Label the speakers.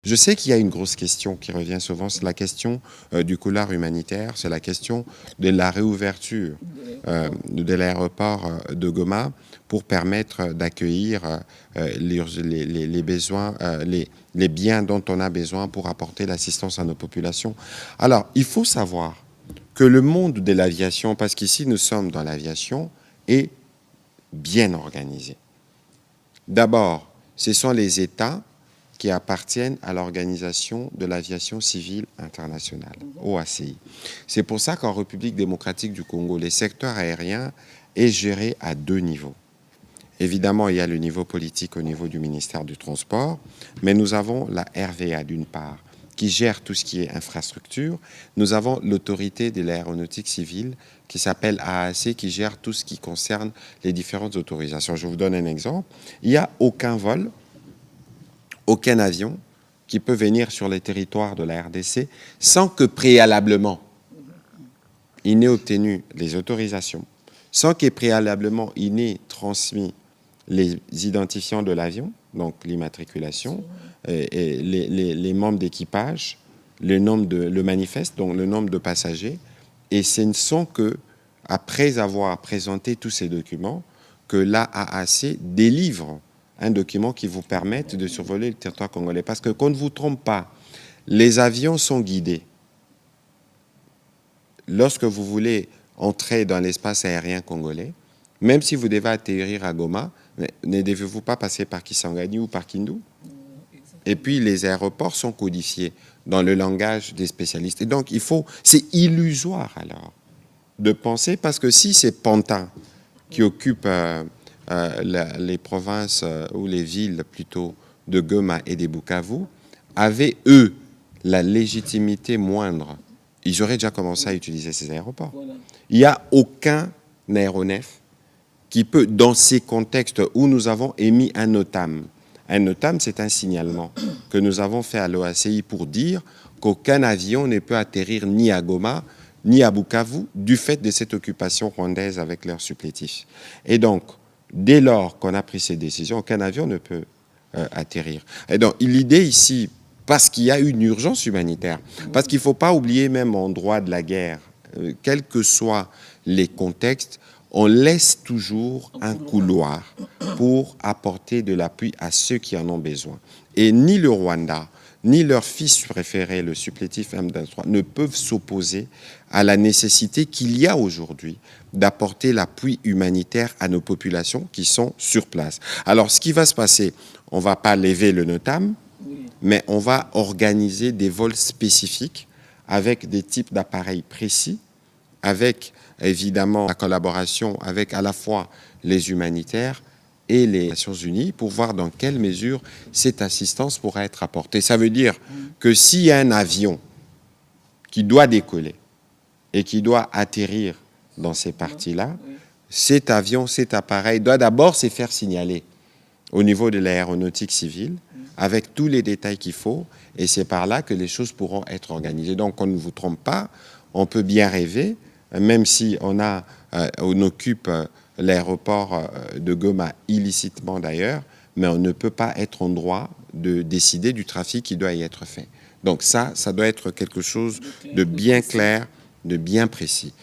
Speaker 1: Je sais qu'il y a une grosse question qui revient souvent, c'est la question du couloir humanitaire, c'est la question de la réouverture de l'aéroport de Goma pour permettre d'accueillir les besoins, les biens dont on a besoin pour apporter l'assistance à nos populations. Alors, il faut savoir que le monde de l'aviation, parce qu'ici nous sommes dans l'aviation, est bien organisé. D'abord, ce sont les États qui appartiennent à l'Organisation de l'Aviation Civile Internationale, OACI. C'est pour ça qu'en République démocratique du Congo, les secteurs aériens est géré à deux niveaux. Évidemment, il y a le niveau politique au niveau du ministère du Transport, mais nous avons la RVA d'une part, qui gère tout ce qui est infrastructure. Nous avons l'autorité de l'aéronautique civile qui s'appelle AAC, qui gère tout ce qui concerne les différentes autorisations. Je vous donne un exemple. Il n'y a aucun vol, aucun avion qui peut venir sur les territoires de la RDC sans que préalablement il n'ait obtenu les autorisations, sans que préalablement il n'ait transmis les identifiants de l'avion, donc l'immatriculation, et les membres d'équipage, le manifeste, donc le nombre de passagers. Et ce ne sont que, après avoir présenté tous ces documents, que l'AAC délivre un document qui vous permette de survoler le territoire congolais. Parce que, qu'on ne vous trompe pas, les avions sont guidés. Lorsque vous voulez entrer dans l'espace aérien congolais, même si vous devez atterrir à Goma, ne devez-vous pas passer par Kisangani ou par Kindu? Et puis, les aéroports sont codifiés dans le langage des spécialistes. Et donc, c'est illusoire alors de penser, parce que si c'est Pantin qui occupe les provinces ou les villes plutôt de Goma et des Bukavu, avaient, eux, la légitimité moindre, ils auraient déjà commencé à utiliser ces aéroports. Voilà. Il n'y a aucun aéronef qui peut, dans ces contextes où nous avons émis un NOTAM, c'est un signalement que nous avons fait à l'OACI pour dire qu'aucun avion ne peut atterrir ni à Goma, ni à Bukavu, du fait de cette occupation rwandaise avec leurs supplétifs. Et donc, dès lors qu'on a pris ces décisions, aucun avion ne peut atterrir. Et donc, l'idée ici, parce qu'il y a une urgence humanitaire, parce qu'il ne faut pas oublier même en droit de la guerre, quels que soient les contextes, on laisse toujours un couloir pour apporter de l'appui à ceux qui en ont besoin. Et ni le Rwanda, ni leur fils préféré, le supplétif M23, ne peuvent s'opposer à la nécessité qu'il y a aujourd'hui d'apporter l'appui humanitaire à nos populations qui sont sur place. Alors, ce qui va se passer, on ne va pas lever le NOTAM, mais on va organiser des vols spécifiques avec des types d'appareils précis, avec évidemment la collaboration avec à la fois les humanitaires et les Nations Unies pour voir dans quelle mesure cette assistance pourra être apportée. Ça veut dire que s'il y a un avion qui doit décoller et qui doit atterrir dans ces parties-là, cet avion, cet appareil doit d'abord se faire signaler au niveau de l'aéronautique civile avec tous les détails qu'il faut, et c'est par là que les choses pourront être organisées. Donc on ne vous trompe pas, on peut bien rêver, même si on occupe l'aéroport de Goma illicitement d'ailleurs, mais on ne peut pas être en droit de décider du trafic qui doit y être fait. Donc ça doit être quelque chose de bien clair, de bien précis.